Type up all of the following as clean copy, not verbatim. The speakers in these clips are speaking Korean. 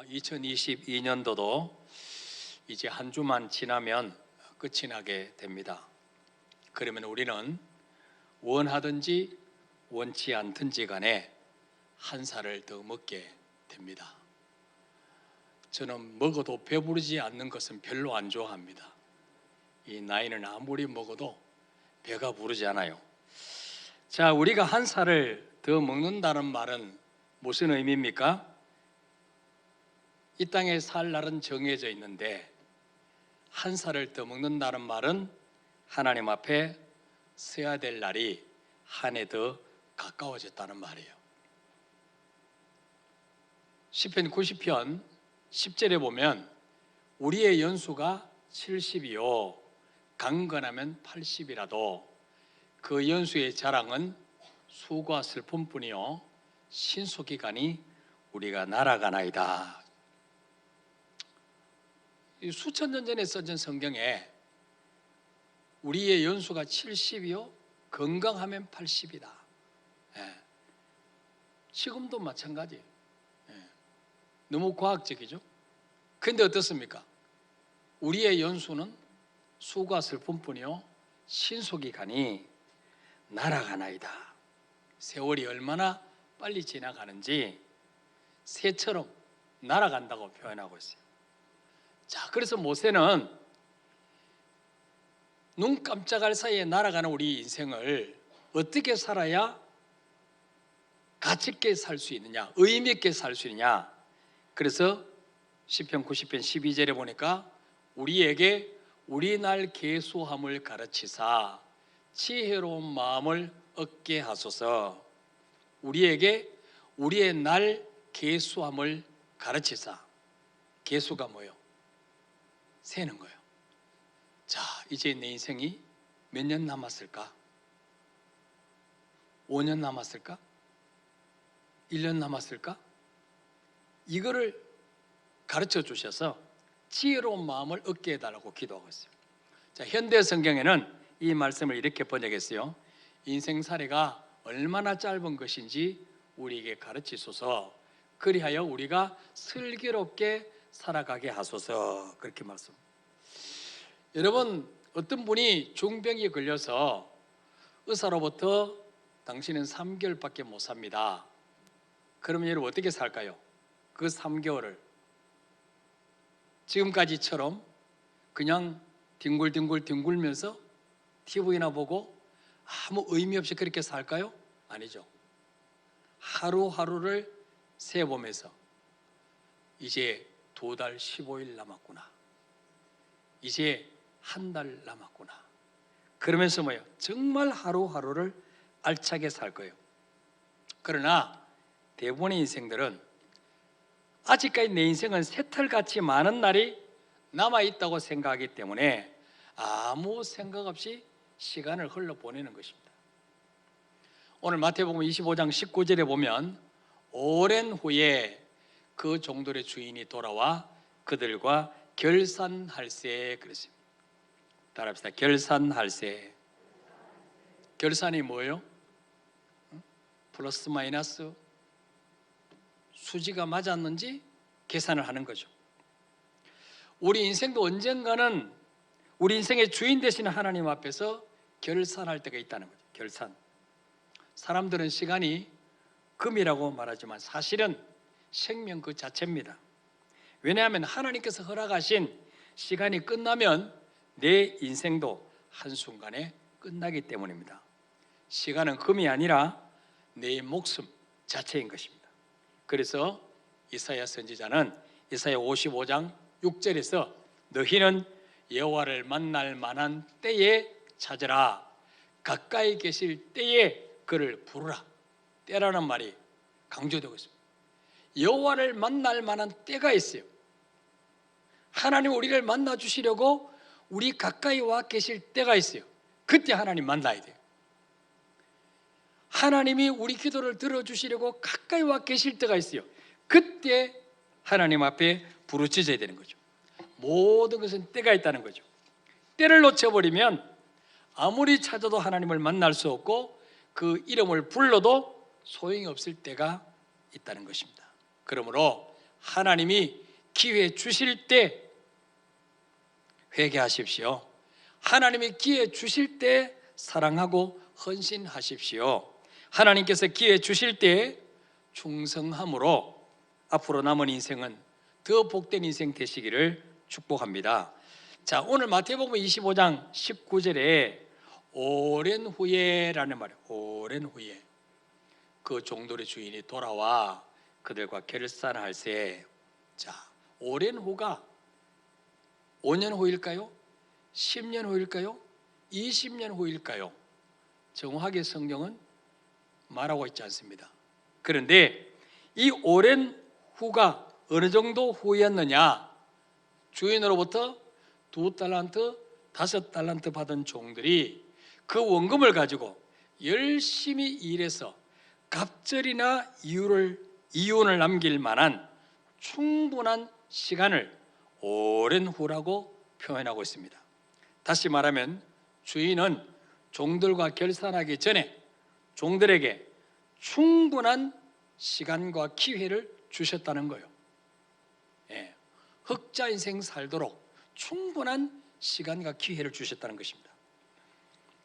2022년도도 이제 한 주만 지나면 끝이 나게 됩니다. 그러면 우리는 원하든지 원치 않든지 간에 한 살을 더 먹게 됩니다. 저는 먹어도 배부르지 않는 것은 별로 안 좋아합니다. 이 나이는 아무리 먹어도 배가 부르지 않아요. 자, 우리가 한 살을 더 먹는다는 말은 무슨 의미입니까? 이 땅에 살 날은 정해져 있는데 한 살을 더 먹는다는 말은 하나님 앞에 서야 될 날이 한 해 더 가까워졌다는 말이에요. 시편 90편 10절에 보면 우리의 연수가 70이요 강건하면 80이라도 그 연수의 자랑은 수고와 슬픔뿐이요 신속기간이 우리가 날아가나이다. 수천 년 전에 써진 성경에 우리의 연수가 70이요 건강하면 80이다. 지금도 마찬가지. 너무 과학적이죠. 그런데 어떻습니까? 우리의 연수는 수고와 슬픔뿐이요 신속기간이 날아가나이다. 세월이 얼마나 빨리 지나가는지 새처럼 날아간다고 표현하고 있어요. 자, 그래서 모세는 눈 깜짝할 사이에 날아가는 우리 인생을 어떻게 살아야 가치 있게 살 수 있느냐, 의미 있게 살 수 있느냐. 그래서 시편 90편 12절에 보니까 우리에게 우리 날 계수함을 가르치사 지혜로운 마음을 얻게 하소서. 우리에게 우리의 날 계수함을 가르치사. 계수가 뭐예요? 세는 거예요. 자, 이제 내 인생이 몇 년 남았을까? 5년 남았을까? 1년 남았을까? 이거를 가르쳐 주셔서 지혜로운 마음을 얻게 해달라고 기도하고 있어요. 자, 현대 성경에는 이 말씀을 이렇게 번역했어요. 인생살이가 얼마나 짧은 것인지 우리에게 가르치소서. 그리하여 우리가 슬기롭게 살아가게 하소서. 그렇게 말씀. 여러분, 어떤 분이 중병에 걸려서 의사로부터 당신은 3개월밖에 못 삽니다. 그러면 여러분 어떻게 살까요? 그 3개월을 지금까지처럼 그냥 뒹굴면서 TV나 보고 아무 의미 없이 그렇게 살까요? 아니죠. 하루하루를 세어보면서 이제 2달 15일 남았구나. 이제 한 달 남았구나. 그러면서 뭐예요? 정말 하루하루를 알차게 살 거예요. 그러나 대부분의 인생들은 아직까지 내 인생은 새털같이 많은 날이 남아있다고 생각하기 때문에 아무 생각 없이 시간을 흘러보내는 것입니다. 오늘 마태복음 25장 19절에 보면 오랜 후에 그 종들의 주인이 돌아와 그들과 결산할세 그랬습니다. 따라합시다. 결산할세. 결산이 뭐예요? 플러스 마이너스 수지가 맞았는지 계산을 하는 거죠. 우리 인생도 언젠가는 우리 인생의 주인 되시는 하나님 앞에서 결산할 때가 있다는 거죠. 결산. 사람들은 시간이 금이라고 말하지만 사실은 생명 그 자체입니다. 왜냐하면 하나님께서 허락하신 시간이 끝나면 내 인생도 한순간에 끝나기 때문입니다. 시간은 금이 아니라 내 목숨 자체인 것입니다. 그래서 이사야 선지자는 이사야 55장 6절에서 너희는 여호와를 만날 만한 때에 찾으라. 가까이 계실 때에 그를 부르라. 때라는 말이 강조되고 있습니다. 여호와를 만날 만한 때가 있어요. 하나님 우리를 만나 주시려고 우리 가까이 와 계실 때가 있어요. 그때 하나님 만나야 돼요. 하나님이 우리 기도를 들어주시려고 가까이 와 계실 때가 있어요. 그때 하나님 앞에 부르짖어야 되는 거죠. 모든 것은 때가 있다는 거죠. 때를 놓쳐버리면 아무리 찾아도 하나님을 만날 수 없고 그 이름을 불러도 소용이 없을 때가 있다는 것입니다. 그러므로 하나님이 기회 주실 때 회개하십시오. 하나님이 기회 주실 때 사랑하고 헌신하십시오. 하나님께서 기회 주실 때 충성함으로 앞으로 남은 인생은 더 복된 인생 되시기를 축복합니다. 자, 오늘 마태복음 25장 19절에 오랜 후에라는 말이에요. 오랜 후에 그 종들의 주인이 돌아와 그들과 결산할세. 자, 오랜 후가 5년 후일까요? 10년 후일까요? 20년 후일까요? 정확하게 성경은 말하고 있지 않습니다. 그런데 이 오랜 후가 어느 정도 후였느냐? 주인으로부터 2달란트, 5달란트 받은 종들이 그 원금을 가지고 열심히 일해서 갑절이나 이윤을 남길 만한 충분한 시간을 오랜 후라고 표현하고 있습니다. 다시 말하면 주인은 종들과 결산하기 전에 종들에게 충분한 시간과 기회를 주셨다는 거예요. 예, 흑자 인생 살도록 충분한 시간과 기회를 주셨다는 것입니다.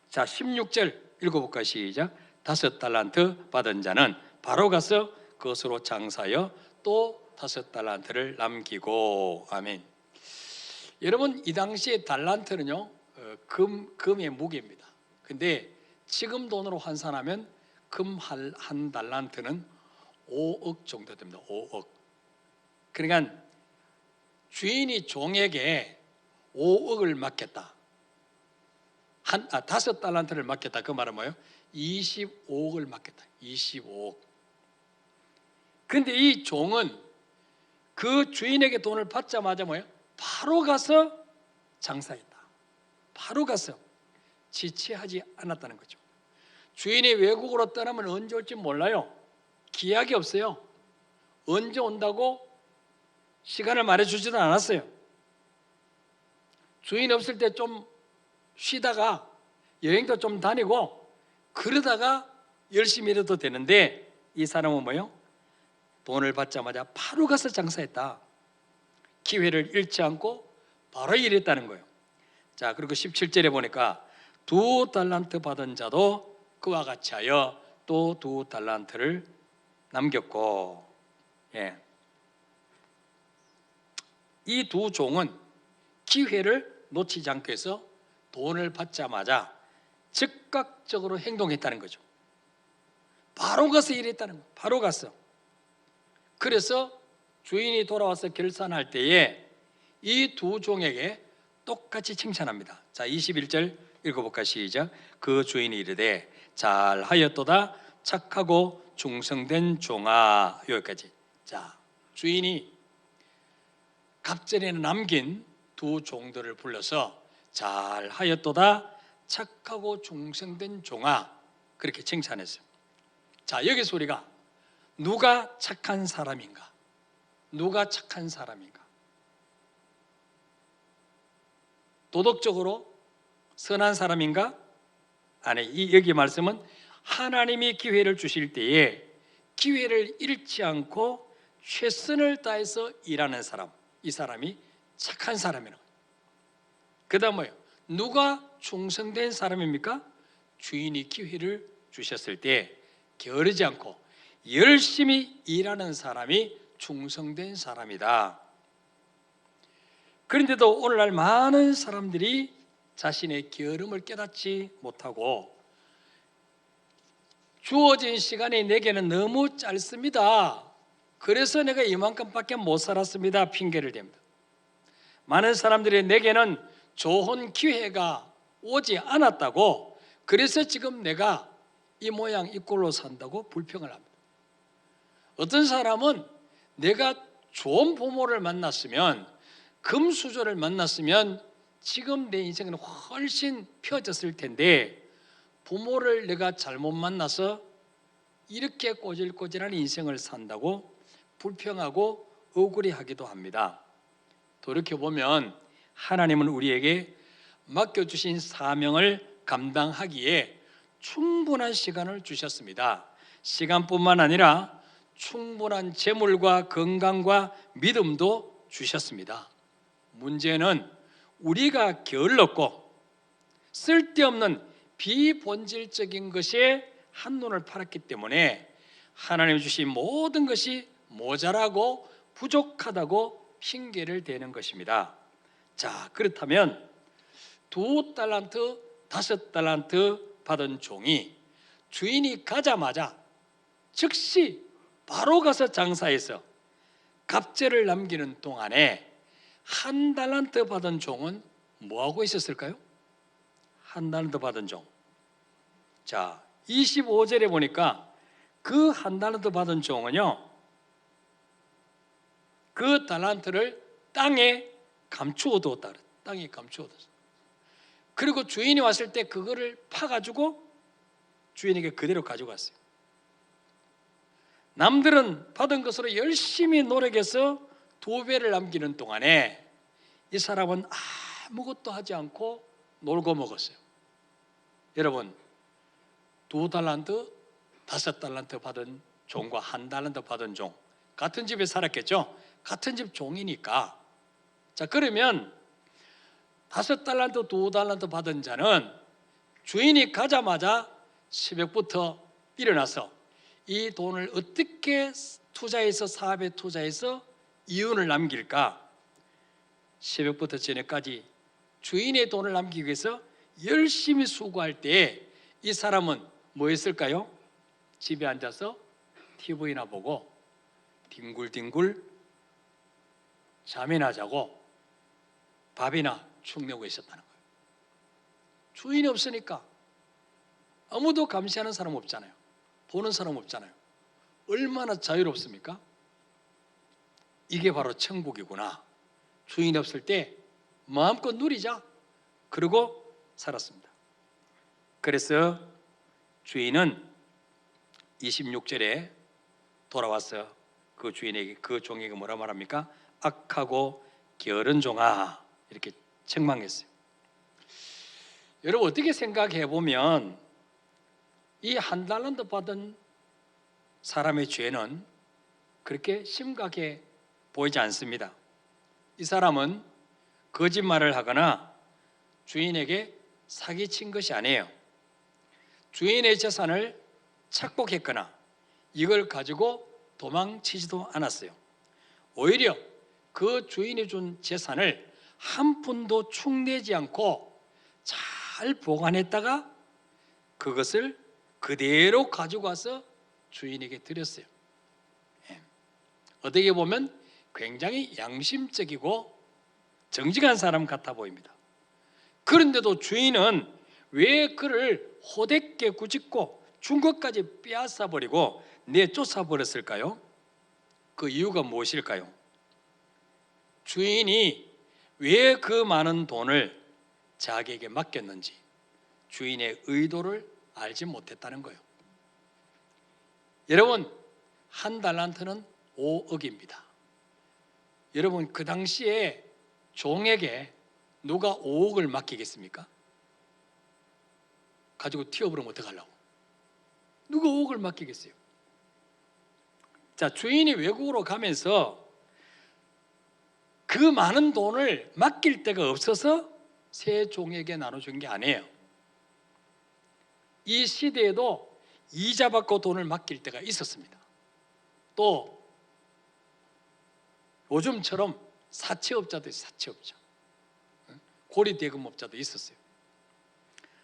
자, 16절 읽어볼까요? 시작. 5달란트 받은 자는 바로 가서 그것으로 장사하여 또 5달란트를 남기고. 아멘. 여러분, 이 당시에 달란트는요 금의 무게입니다. 근데 지금 돈으로 환산하면 금 한 달란트는 5억 정도 됩니다. 5억. 그러니까 주인이 종에게 5억을 맡겼다. 5달란트를 맡겼다. 그 말은 뭐예요? 25억을 맡겼다. 25억. 그런데 이 종은 그 주인에게 돈을 받자마자 뭐예요? 바로 가서 장사했다. 바로 가서 지체하지 않았다는 거죠. 주인이 외국으로 떠나면 언제 올지 몰라요. 기약이 없어요. 언제 온다고 시간을 말해주지도 않았어요. 주인 없을 때 좀 쉬다가 여행도 좀 다니고 그러다가 열심히 일해도 되는데 이 사람은 뭐예요? 돈을 받자마자 바로 가서 장사했다. 기회를 잃지 않고 바로 일했다는 거예요. 자, 그리고 17절에 보니까 2달란트 받은 자도 그와 같이 하여 또 2달란트를 남겼고. 예. 이 두 종은 기회를 놓치지 않기 위해서 돈을 받자마자 즉각적으로 행동했다는 거죠. 바로 가서 일했다는 거예요. 바로 가서. 그래서 주인이 돌아와서 결산할 때에 이 두 종에게 똑같이 칭찬합니다. 자, 21절 읽어볼까? 시작. 그 주인이 이르되 잘하였도다 착하고 충성된 종아. 여기까지. 자, 주인이 갑절에 남긴 두 종들을 불러서 잘하였도다 착하고 충성된 종아, 그렇게 칭찬했어요. 자, 여기서 우리가 누가 착한 사람인가? 누가 착한 사람인가? 도덕적으로 선한 사람인가? 아니, 여기 말씀은 하나님이 기회를 주실 때에 기회를 잃지 않고 최선을 다해서 일하는 사람, 이 사람이 착한 사람이라고. 그 다음 뭐예요? 누가 충성된 사람입니까? 주인이 기회를 주셨을 때 게으르지 않고 열심히 일하는 사람이 충성된 사람이다. 그런데도 오늘날 많은 사람들이 자신의 게으름을 깨닫지 못하고 주어진 시간이 내게는 너무 짧습니다. 그래서 내가 이만큼밖에 못 살았습니다. 핑계를 댑니다. 많은 사람들이 내게는 좋은 기회가 오지 않았다고, 그래서 지금 내가 이 모양 이 꼴로 산다고 불평을 합니다. 어떤 사람은 내가 좋은 부모를 만났으면, 금수저를 만났으면 지금 내 인생은 훨씬 펴졌을 텐데 부모를 내가 잘못 만나서 이렇게 꼬질꼬질한 인생을 산다고 불평하고 억울해하기도 합니다. 돌이켜보면 하나님은 우리에게 맡겨주신 사명을 감당하기에 충분한 시간을 주셨습니다. 시간뿐만 아니라 충분한 재물과 건강과 믿음도 주셨습니다. 문제는 우리가 게을렀고 쓸데없는 비본질적인 것에 한눈을 팔았기 때문에 하나님 주신 모든 것이 모자라고 부족하다고 핑계를 대는 것입니다. 자, 그렇다면 2달란트, 5달란트 받은 종이 주인이 가자마자 즉시 바로 가서 장사해서 갑절을 남기는 동안에 1달란트 받은 종은 뭐하고 있었을까요? 1달란트 받은 종. 자, 25절에 보니까 그 1달란트 받은 종은요, 그 달란트를 땅에 감추어 두었다 그랬어요. 땅에 감추어 두었어요. 그리고 주인이 왔을 때 그거를 파가지고 주인에게 그대로 가져갔어요. 남들은 받은 것으로 열심히 노력해서 2배를 남기는 동안에 이 사람은 아무것도 하지 않고 놀고 먹었어요. 여러분, 2달란트, 5달란트 받은 종과 1달란트 받은 종, 같은 집에 살았겠죠? 같은 집 종이니까. 자, 그러면 5달란트, 2달란트 받은 자는 주인이 가자마자 새벽부터 일어나서 이 돈을 어떻게 투자해서, 사업에 투자해서 이윤을 남길까? 새벽부터 저녁까지 주인의 돈을 남기기 위해서 열심히 수고할 때 이 사람은 뭐 했을까요? 집에 앉아서 TV나 보고 뒹굴뒹굴 잠이나 자고 밥이나 축내고 있었다는 거예요. 주인이 없으니까 아무도 감시하는 사람 없잖아요. 보는 사람 없잖아요. 얼마나 자유롭습니까? 이게 바로 천국이구나. 주인이 없을 때 마음껏 누리자. 그러고 살았습니다. 그래서 주인은 26절에 돌아와서 그 주인에게, 그 종에게 뭐라 말합니까? 악하고 게으른 종아, 이렇게 책망했어요. 여러분, 어떻게 생각해 보면 이 1달란트 받은 사람의 죄는 그렇게 심각해 보이지 않습니다. 이 사람은 거짓말을 하거나 주인에게 사기친 것이 아니에요. 주인의 재산을 착복했거나 이걸 가지고 도망치지도 않았어요. 오히려 그 주인이 준 재산을 한 푼도 축내지 않고 잘 보관했다가 그것을 그대로 가지고 와서 주인에게 드렸어요. 어떻게 보면 굉장히 양심적이고 정직한 사람 같아 보입니다. 그런데도 주인은 왜 그를 호되게 꾸짖고 준 것까지 빼앗아 버리고 내쫓아 버렸을까요? 그 이유가 무엇일까요? 주인이 왜 그 많은 돈을 자기에게 맡겼는지 주인의 의도를 알지 못했다는 거예요. 여러분, 1달란트는 5억입니다. 여러분, 그 당시에 종에게 누가 5억을 맡기겠습니까? 가지고 튀어버리면 어떡하려고? 누가 5억을 맡기겠어요? 자, 주인이 외국으로 가면서 그 많은 돈을 맡길 데가 없어서 새 종에게 나눠준 게 아니에요. 이 시대에도 이자 받고 돈을 맡길 때가 있었습니다. 또 요즘처럼 사채업자도 있어요. 사채업자, 고리대금업자도 있었어요.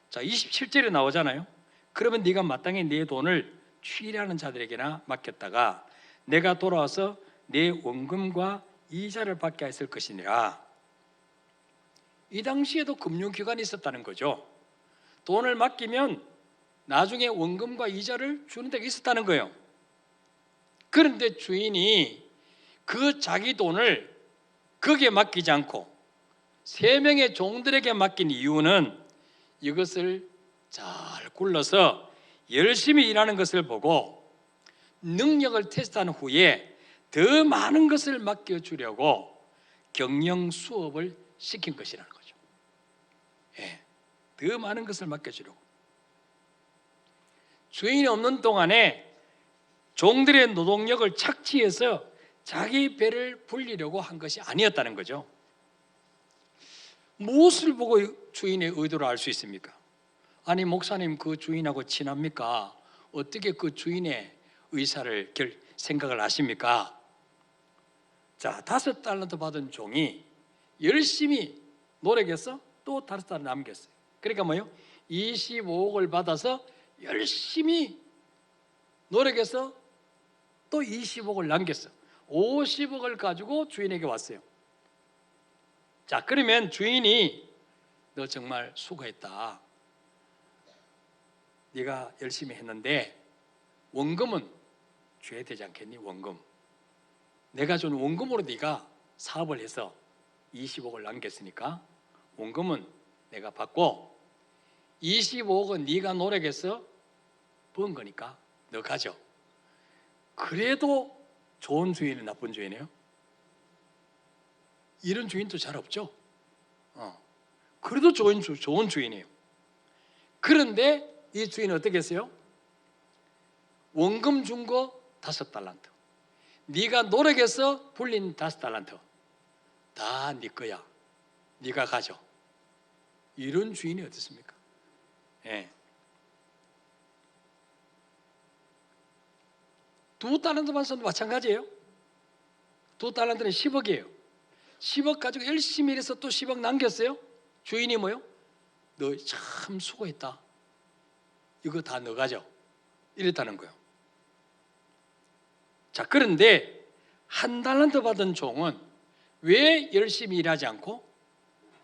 자, 27절에 나오잖아요. 그러면 네가 마땅히 네 돈을 취일하는 자들에게나 맡겼다가 내가 돌아와서 내 원금과 이자를 받게 했을 것이니라. 이 당시에도 금융기관이 있었다는 거죠. 돈을 맡기면 나중에 원금과 이자를 주는 데가 있었다는 거예요. 그런데 주인이 그 자기 돈을 거기에 맡기지 않고 3명의 종들에게 맡긴 이유는 이것을 잘 굴러서 열심히 일하는 것을 보고 능력을 테스트한 후에 더 많은 것을 맡겨주려고 경영 수업을 시킨 것이라는 거죠. 더 많은 것을 맡겨주려고. 주인이 없는 동안에 종들의 노동력을 착취해서 자기 배를 불리려고 한 것이 아니었다는 거죠. 무엇을 보고 주인의 의도를 알 수 있습니까? 아니, 목사님 그 주인하고 친합니까? 어떻게 그 주인의 의사를 생각을 아십니까? 자, 5달란트 받은 종이 열심히 노력해서 또 5달란트 남겼어요. 그러니까 뭐요? 25억을 받아서 열심히 노력해서 또 20억을 남겼어. 50억을 가지고 주인에게 왔어요. 자, 그러면 주인이 너 정말 수고했다. 네가 열심히 했는데 원금은 줘야 되지 않겠니? 원금. 내가 준 원금으로 네가 사업을 해서 20억을 남겼으니까 원금은 내가 받고 25억은 네가 노력해서 번 거니까 너 가져. 그래도 좋은 주인은 나쁜 주인이에요? 이런 주인도 잘 없죠. 그래도 좋은 주인이에요. 그런데 이 주인은 어떻게 했어요? 원금 준 거 5달란트, 네가 노력해서 불린 5달란트 다 네 거야. 네가 가져. 이런 주인이 어떻습니까? 예. 2달란트 받은 사람도 마찬가지예요. 2달란트는 10억이에요. 10억 가지고 열심히 일해서 또 10억 남겼어요. 주인이 뭐요? 너 참 수고했다. 이거 다 너 가져. 이랬다는 거예요. 자, 그런데 1달란트 받은 종은 왜 열심히 일하지 않고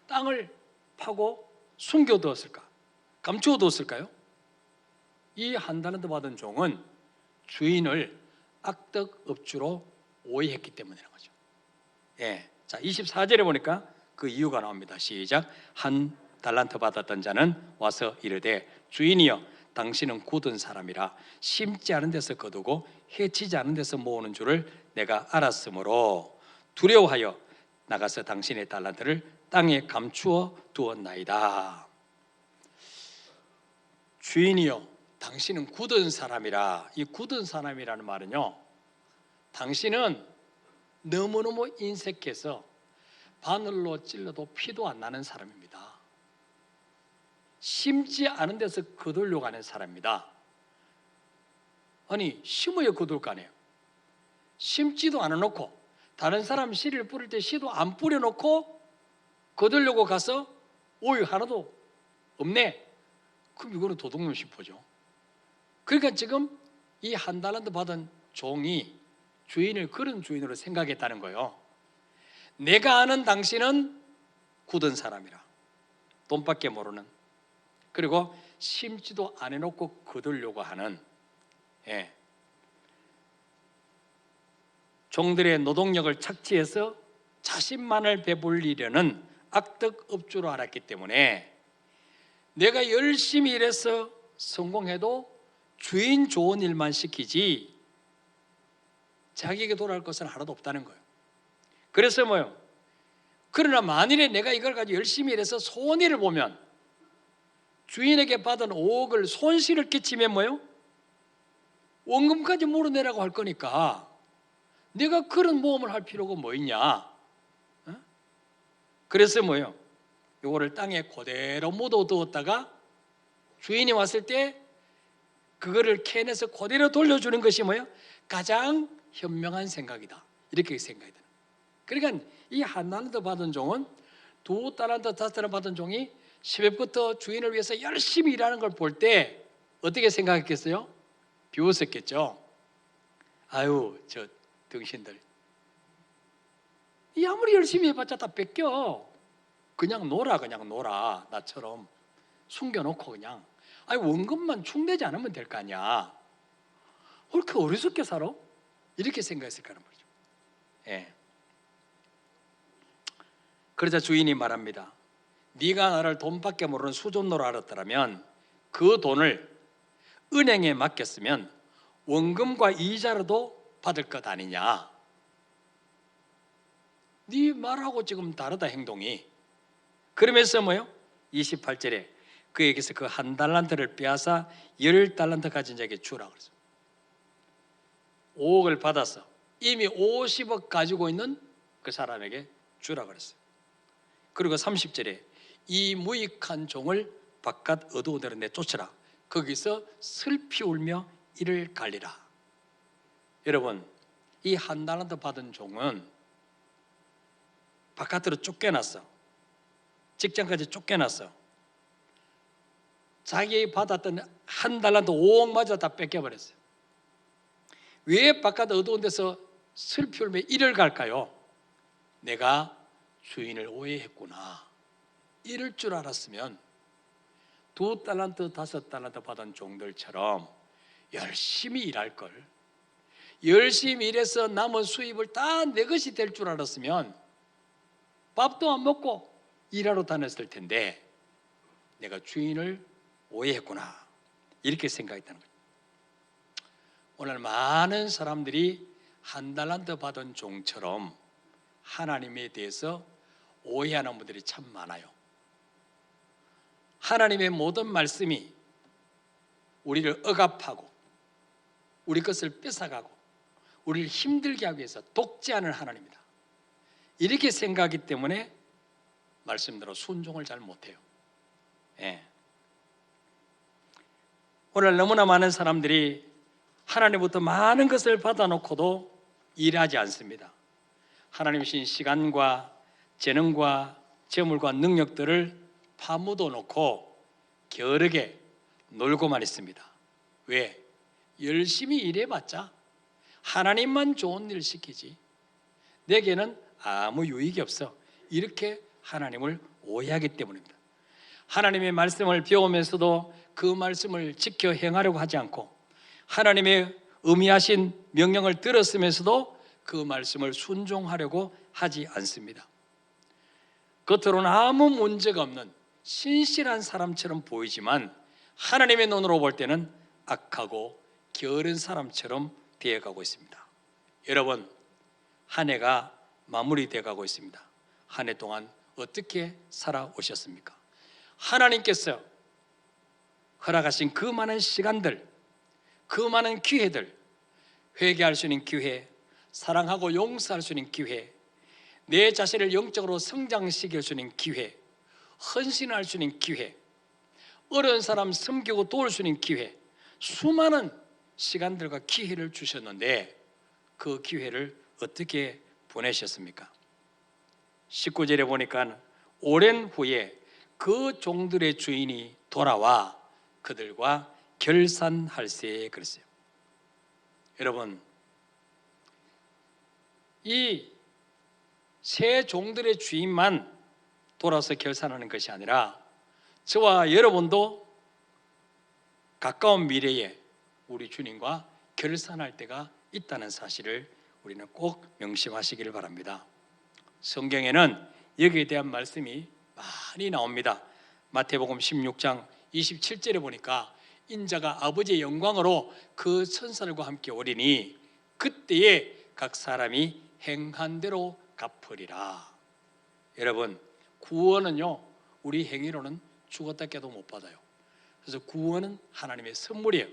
땅을 파고 숨겨두었을까? 감추어두었을까요? 이 1달란트 받은 종은 주인을 악덕업주로 오해했기 때문이라는 거죠. 예. 자, 24절에 보니까 그 이유가 나옵니다. 시작. 1달란트 받았던 자는 와서 이르되 주인이여 당신은 굳은 사람이라 심지 않은 데서 거두고 해치지 않은 데서 모으는 줄을 내가 알았으므로 두려워하여 나가서 당신의 달란트를 땅에 감추어 두었나이다. 주인이여 당신은 굳은 사람이라. 이 굳은 사람이라는 말은요, 당신은 너무너무 인색해서 바늘로 찔러도 피도 안 나는 사람입니다. 심지 않은 데서 거두려고 하는 사람입니다. 아니, 심어야 거둘 거 아니에요. 심지도 않아놓고 다른 사람 씨를 뿌릴 때 씨도 안 뿌려놓고 거두려고 가서 오이 하나도 없네. 그럼 이거는 도둑놈 심포죠. 그러니까 지금 이 1달란트 받은 종이 주인을 그런 주인으로 생각했다는 거예요. 내가 아는 당신은 굳은 사람이라, 돈밖에 모르는, 그리고 심지도 안 해놓고 거두려고 하는, 예, 종들의 노동력을 착취해서 자신만을 배불리려는 악덕업주로 알았기 때문에 내가 열심히 일해서 성공해도 주인 좋은 일만 시키지 자기에게 돌아올 것은 하나도 없다는 거예요. 그래서 뭐요? 그러나 만일에 내가 이걸 가지고 열심히 일해서 손해를 보면, 주인에게 받은 5억을 손실을 끼치면 뭐요? 원금까지 물어내라고 할 거니까 내가 그런 모험을 할 필요가 뭐 있냐? 그래서 뭐요? 이거를 땅에 그대로 묻어두었다가 주인이 왔을 때 그거를 캐내서 그대로 돌려주는 것이 뭐요? 가장 현명한 생각이다. 이렇게 생각이 되는. 그러니까 이 1달란트 받은 종은 2달란트, 5달란트 받은 종이 새벽부터 주인을 위해서 열심히 일하는 걸 볼 때 어떻게 생각했겠어요? 비웃었겠죠. 아유, 저 등신들, 이 아무리 열심히 해봤자 다 뺏겨. 그냥 놀아, 그냥 놀아. 나처럼 숨겨놓고 그냥. 아니, 원금만 충내지 않으면 될 거 아니야. 왜 이렇게 어리석게 살아? 이렇게 생각했을 거란 말이죠. 예. 그러자 주인이 말합니다. 네가 나를 돈밖에 모르는 수존노로 알았더라면 그 돈을 은행에 맡겼으면 원금과 이자로도 받을 것 아니냐. 네 말하고 지금 다르다, 행동이. 그러면서 뭐요? 28절에 그에게서 그 1달란트를 빼앗아 10달란트 가진 자에게 주라 그랬어요. 5억을 받아서 이미 50억 가지고 있는 그 사람에게 주라 그랬어요. 그리고 30절에 이 무익한 종을 바깥 어두운 데로 내쫓으라. 거기서 슬피 울며 이를 갈리라. 여러분, 이 한 달란트 받은 종은 바깥으로 쫓겨났어. 직장까지 쫓겨났어. 자기 받았던 한 달란트 5억마저 다 뺏겨버렸어요. 왜 바깥 어두운 데서 슬피 울며 이를 갈까요? 내가 주인을 오해했구나. 이럴 줄 알았으면 2달란트, 5달란트 받은 종들처럼 열심히 일할 걸. 열심히 일해서 남은 수입을 다 내 것이 될 줄 알았으면 밥도 안 먹고 일하러 다녔을 텐데 내가 주인을 오해했구나. 이렇게 생각했다는 거죠. 오늘 많은 사람들이 한 달란트 받은 종처럼 하나님에 대해서 오해하는 분들이 참 많아요. 하나님의 모든 말씀이 우리를 억압하고 우리 것을 뺏어가고 우리를 힘들게 하기 위해서 독재하는 하나님이다. 이렇게 생각하기 때문에 말씀대로 순종을 잘 못해요. 예. 오늘 너무나 많은 사람들이 하나님부터 많은 것을 받아놓고도 일하지 않습니다. 하나님 주신 시간과 재능과 재물과 능력들을 파묻어 놓고 게으르게 놀고만 있습니다. 왜? 열심히 일해봤자 하나님만 좋은 일 시키지 내게는 아무 유익이 없어. 이렇게 하나님을 오해하기 때문입니다. 하나님의 말씀을 배우면서도 그 말씀을 지켜 행하려고 하지 않고 하나님의 의미하신 명령을 들었으면서도 그 말씀을 순종하려고 하지 않습니다. 겉으로는 아무 문제가 없는 신실한 사람처럼 보이지만 하나님의 눈으로 볼 때는 악하고 게으른 사람처럼 되어가고 있습니다. 여러분, 한 해가 마무리되어 가고 있습니다. 한 해 동안 어떻게 살아오셨습니까? 하나님께서 허락하신 그 많은 시간들, 그 많은 기회들, 회개할 수 있는 기회, 사랑하고 용서할 수 있는 기회, 내 자신을 영적으로 성장시킬 수 있는 기회, 헌신할 수 있는 기회, 어려운 사람 섬기고 도울 수 있는 기회, 수많은 시간들과 기회를 주셨는데 그 기회를 어떻게 보내셨습니까? 19절에 보니까 오랜 후에 그 종들의 주인이 돌아와 그들과 결산할세 그랬어요. 여러분, 이 새 종들의 주인만 돌아서 결산하는 것이 아니라 저와 여러분도 가까운 미래에 우리 주님과 결산할 때가 있다는 사실을 우리는 꼭 명심하시기를 바랍니다. 성경에는 여기에 대한 말씀이 많이 나옵니다. 마태복음 16장 27절에 보니까 인자가 아버지의 영광으로 그 천사들과 함께 오리니 그때에 각 사람이 행한 대로 갚으리라. 여러분, 구원은요 우리 행위로는 죽었다 깨도 못 받아요. 그래서 구원은 하나님의 선물이에요.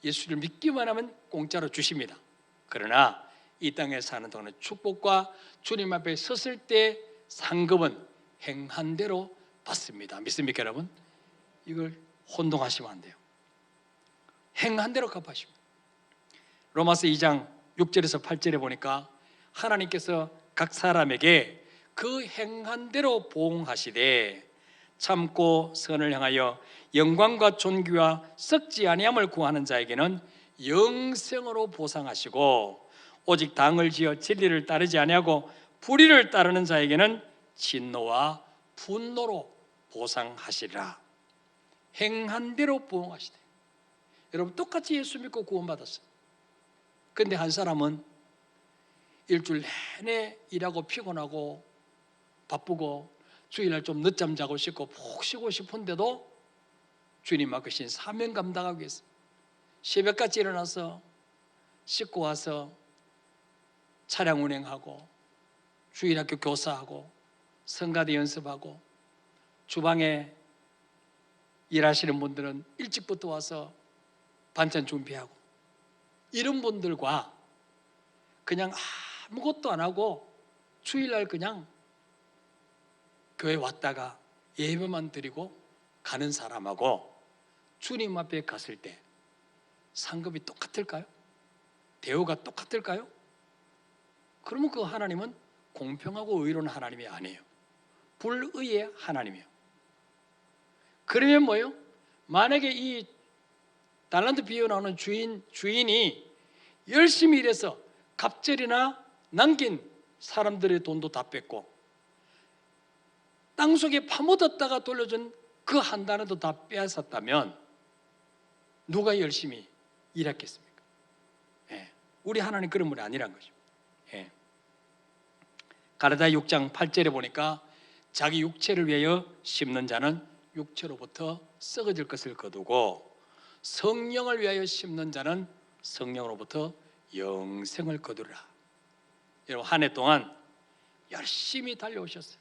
예수를 믿기만 하면 공짜로 주십니다. 그러나 이 땅에 사는 동안은 축복과 주님 앞에 섰을 때 상급은 행한 대로 받습니다. 믿습니까 여러분? 이걸 혼동하시면 안 돼요. 행한 대로 갚아십니다. 로마서 2장 6절에서 8절에 보니까 하나님께서 각 사람에게 그 행한 대로 보응하시되 참고 선을 향하여 영광과 존귀와 썩지 아니함을 구하는 자에게는 영생으로 보상하시고 오직 당을 지어 진리를 따르지 아니하고 불의를 따르는 자에게는 진노와 분노로 보상하시리라. 행한 대로 보응하시되. 여러분, 똑같이 예수 믿고 구원받았어요. 그런데 한 사람은 일주일 내내 일하고 피곤하고 바쁘고 주일날 좀 늦잠 자고 싶고 푹 쉬고 싶은데도 주님 맡기신 사명 감당하기 위해서 새벽같이 일어나서 씻고 와서 차량 운행하고 주일학교 교사하고 성가대 연습하고 주방에 일하시는 분들은 일찍부터 와서 반찬 준비하고 이런 분들과 그냥 아무것도 안 하고 주일날 그냥 교회 왔다가 예배만 드리고 가는 사람하고 주님 앞에 갔을 때 상급이 똑같을까요? 대우가 똑같을까요? 그러면 그 하나님은 공평하고 의로운 하나님이 아니에요. 불의의 하나님이에요. 그러면 뭐예요? 만약에 이 달란트 비유 나오는 주인이 열심히 일해서 갑절이나 남긴 사람들의 돈도 다 뺐고 땅속에 파묻었다가 돌려준 그 한 단어도 다 빼앗았다면 누가 열심히 일했겠습니까? 예. 우리 하나님 그런 분이 아니란 거죠. 예. 가라다 6장 8절에 보니까 자기 육체를 위하여 심는 자는 육체로부터 썩어질 것을 거두고 성령을 위하여 심는 자는 성령으로부터 영생을 거두리라. 여러분, 한 해 동안 열심히 달려오셨어요.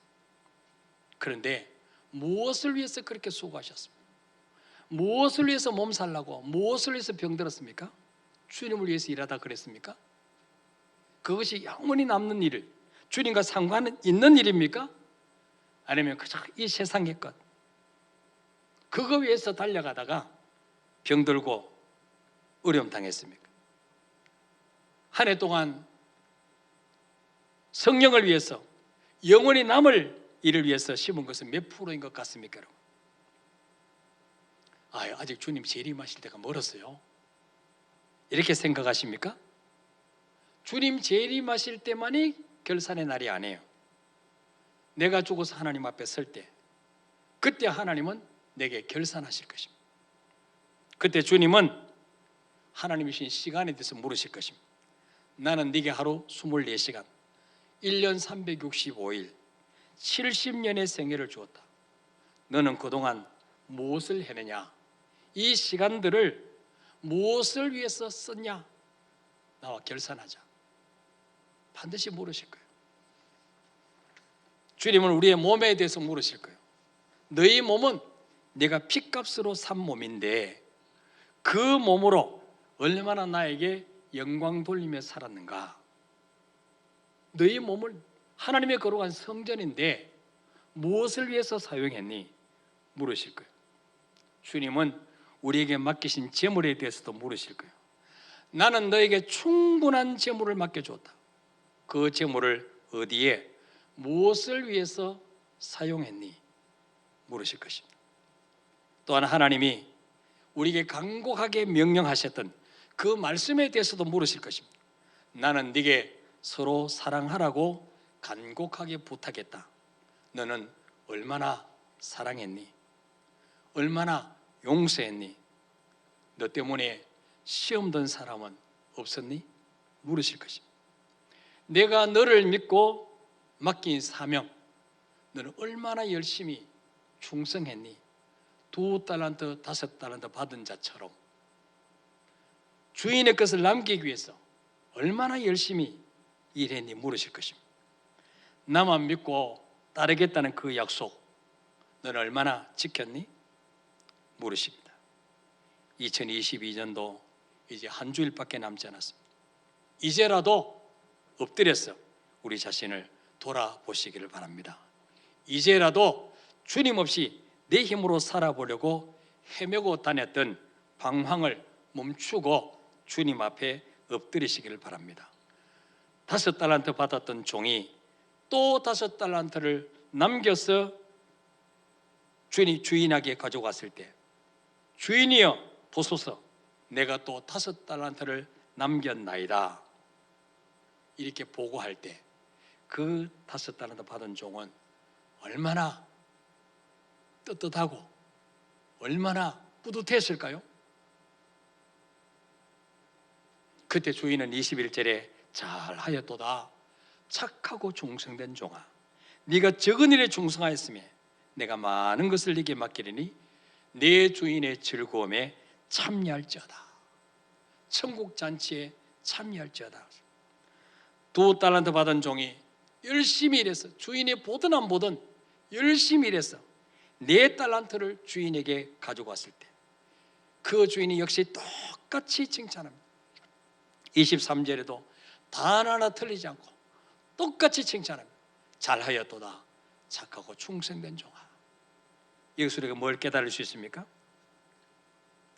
그런데 무엇을 위해서 그렇게 수고하셨습니까? 무엇을 위해서 몸 살라고, 무엇을 위해서 병들었습니까? 주님을 위해서 일하다 그랬습니까? 그것이 영원히 남는 일을 주님과 상관 있는 일입니까? 아니면 그저 이 세상의 것 그거 위해서 달려가다가 병들고 어려움 당했습니까? 한 해 동안 성령을 위해서 영원히 남을 일을 위해서 심은 것은 몇 프로인 것 같습니까? 여러분? 아직 주님 재림하실 때가 멀었어요. 이렇게 생각하십니까? 주님 재림하실 때만이 결산의 날이 아니에요. 내가 죽어서 하나님 앞에 설 때 그때 하나님은 내게 결산하실 것입니다. 그때 주님은 하나님이신 시간에 대해서 물으실 것입니다. 나는 네게 하루 24시간 1년 365일 70년의 생애를 주었다. 너는 그동안 무엇을 했느냐? 이 시간들을 무엇을 위해서 썼냐? 나와 결산하자. 반드시 물으실 거예요. 주님은 우리의 몸에 대해서 물으실 거예요. 너희 몸은 내가 핏값으로 산 몸인데 그 몸으로 얼마나 나에게 영광 돌리며 살았는가? 너희 몸을 하나님의 거룩한 성전인데 무엇을 위해서 사용했니? 물으실 거예요. 주님은 우리에게 맡기신 재물에 대해서도 물으실 거예요. 나는 너에게 충분한 재물을 맡겨주었다. 그 재물을 어디에 무엇을 위해서 사용했니? 물으실 것입니다. 또한 하나님이 우리에게 간곡하게 명령하셨던 그 말씀에 대해서도 물으실 것입니다. 나는 네게 서로 사랑하라고 간곡하게 부탁했다. 너는 얼마나 사랑했니? 얼마나 용서했니? 너 때문에 시험 든 사람은 없었니? 물으실 것입니다. 내가 너를 믿고 맡긴 사명, 너는 얼마나 열심히 충성했니? 2달란트, 5달란트 받은 자처럼 주인의 것을 남기기 위해서 얼마나 열심히 일했니? 물으실 것입니다. 나만 믿고 따르겠다는 그 약속, 너는 얼마나 지켰니? 물으십니다. 2022년도 이제 한 주일밖에 남지 않았습니다. 이제라도 엎드려서 우리 자신을 돌아보시기를 바랍니다. 이제라도 주님 없이 내 힘으로 살아보려고 헤매고 다녔던 방황을 멈추고 주님 앞에 엎드리시기를 바랍니다. 5달란트 받았던 종이 또 5달란트를 남겨서 주인에게 가져갔을 때 주인이여 보소서 내가 또 5달란트를 남겼나이다 이렇게 보고할 때 그 5달란트 받은 종은 얼마나 떳떳하고 얼마나 뿌듯했을까요? 그때 주인은 21절에 잘하였도다 착하고 충성된 종아 네가 적은 일에 충성하였으며 내가 많은 것을 네게 맡기리니 내 주인의 즐거움에 참여할지어다 천국 잔치에 참여할지어다. 2달란트 받은 종이 열심히 일해서 주인이 보든 안 보든 열심히 일해서 4달란트를 주인에게 가져갔을 때 그 주인이 역시 똑같이 칭찬합니다. 23절에도 단 하나 틀리지 않고 똑같이 칭찬합니다. 잘하였도다 착하고 충성된 종아. 여기서 우리가 뭘 깨달을 수 있습니까?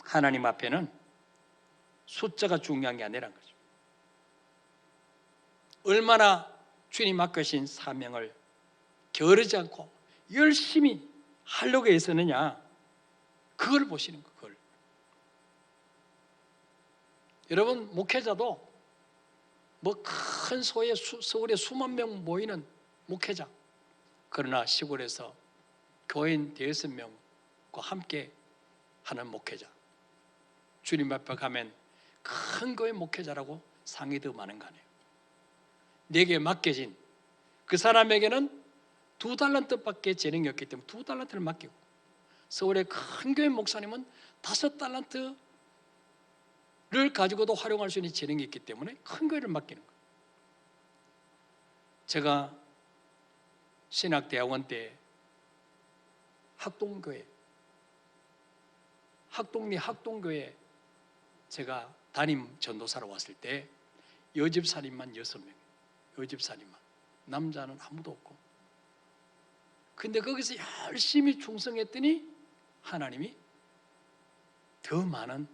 하나님 앞에는 숫자가 중요한 게 아니라는 거죠. 얼마나 주님 맡기신 사명을 게으르지 않고 열심히 하려고 애쓰느냐, 그걸 보시는 거예요. 그걸. 여러분, 목회자도 뭐 큰 서울에 수만 명 모이는 목회자, 그러나 시골에서 교인 5명과 함께 하는 목회자, 주님 앞에 가면 큰 교회 목회자라고 상이 더 많은 거 아니에요. 내게 맡겨진 그 사람에게는 2달란트밖에 재능이 없기 때문에 2달란트를 맡기고, 서울의 큰 교회 목사님은 5달란트를 가지고도 활용할 수 있는 재능이 있기 때문에 큰 교회를 맡기는 거예요. 제가 신학대학원 때 학동교회 제가 담임 전도사로 왔을 때 여집사님만 6명, 여집사님만, 남자는 아무도 없고, 근데 거기서 열심히 충성했더니 하나님이 더 많은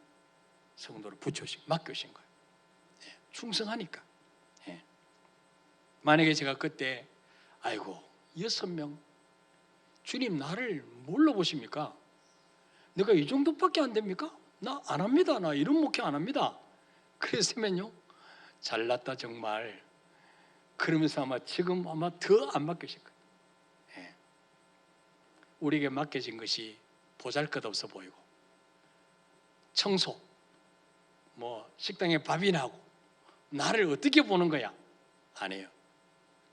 성도를 맡겨주신 거예요. 충성하니까. 만약에 제가 그때 아이고 6명, 주님 나를 뭘로 보십니까? 내가 이 정도밖에 안 됩니까? 나 안 합니다. 나 이런 목회 안 합니다. 그랬으면요, 잘났다 정말. 그러면서 아마 지금 더 안 맡기실 거예요. 우리에게 맡겨진 것이 보잘것없어 보이고, 청소, 뭐 식당에 밥이나 하고, 나를 어떻게 보는 거야? 아니에요.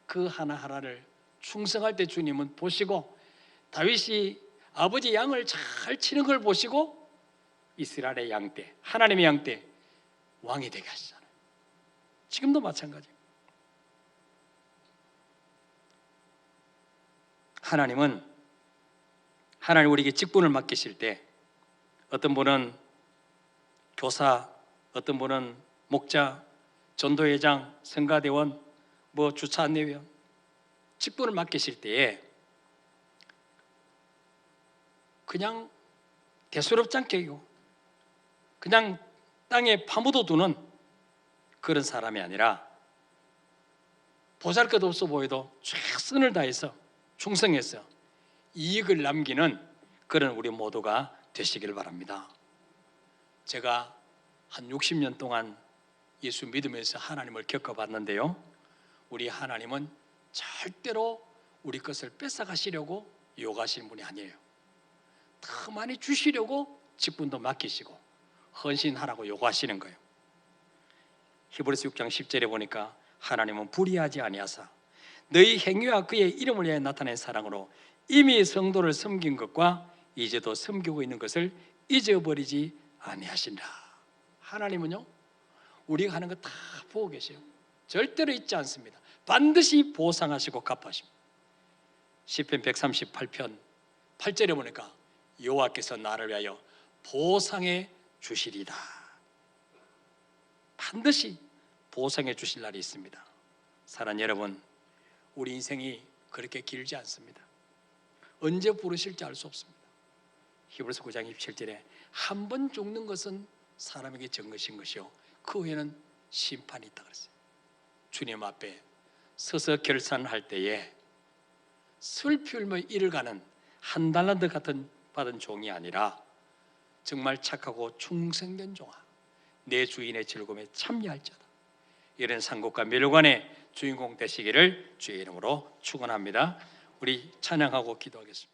그 하나하나를 충성할 때 주님은 보시고, 다윗이 아버지 양을 잘 치는 걸 보시고 이스라엘의 양떼, 하나님의 양떼 왕이 되게 하시잖아요. 지금도 마찬가지예요. 하나님 우리에게 직분을 맡기실 때, 어떤 분은 교사, 어떤 분은 목자, 전도회장, 성가대원, 주차 안내위원, 직분을 맡기실 때에 그냥 대수롭지 않게 그냥 땅에 파묻어 두는 그런 사람이 아니라, 보잘것없어 보여도 최선을 다해서 충성해서 이익을 남기는 그런 우리 모두가 되시길 바랍니다. 제가 한 60년 동안 예수 믿으면서 하나님을 겪어봤는데요, 우리 하나님은 절대로 우리 것을 뺏어가시려고 요구하시는 분이 아니에요. 더 많이 주시려고 직분도 맡기시고 헌신하라고 요구하시는 거예요. 히브리서 6장 10절에 보니까 하나님은 불의하지 아니하사 너희 행위와 그의 이름을 위하여 나타낸 사랑으로 이미 성도를 섬긴 것과 이제도 섬기고 있는 것을 잊어버리지 아니하신다. 하나님은요, 우리가 하는 거 다 보고 계세요. 절대로 잊지 않습니다. 반드시 보상하시고 갚으십니다. 시편 138편 8절에 보니까 여호와께서 나를 위하여 보상해 주시리다. 반드시 보상해 주실 날이 있습니다. 사랑하는 여러분, 우리 인생이 그렇게 길지 않습니다. 언제 부르실지 알 수 없습니다. 히브리서 9장 27절에 한 번 죽는 것은 사람에게 정것인 것이요 그 후에는 심판이 있다 그랬어요. 주님 앞에 서서 결산할 때에 슬피 울며 이를 가는 한 달란트 같은 받은 종이 아니라 정말 착하고 충성된 종아, 내 주인의 즐거움에 참여할 자다, 이런 상급과 멸관의 주인공 되시기를 주의 이름으로 축원합니다. 우리 찬양하고 기도하겠습니다.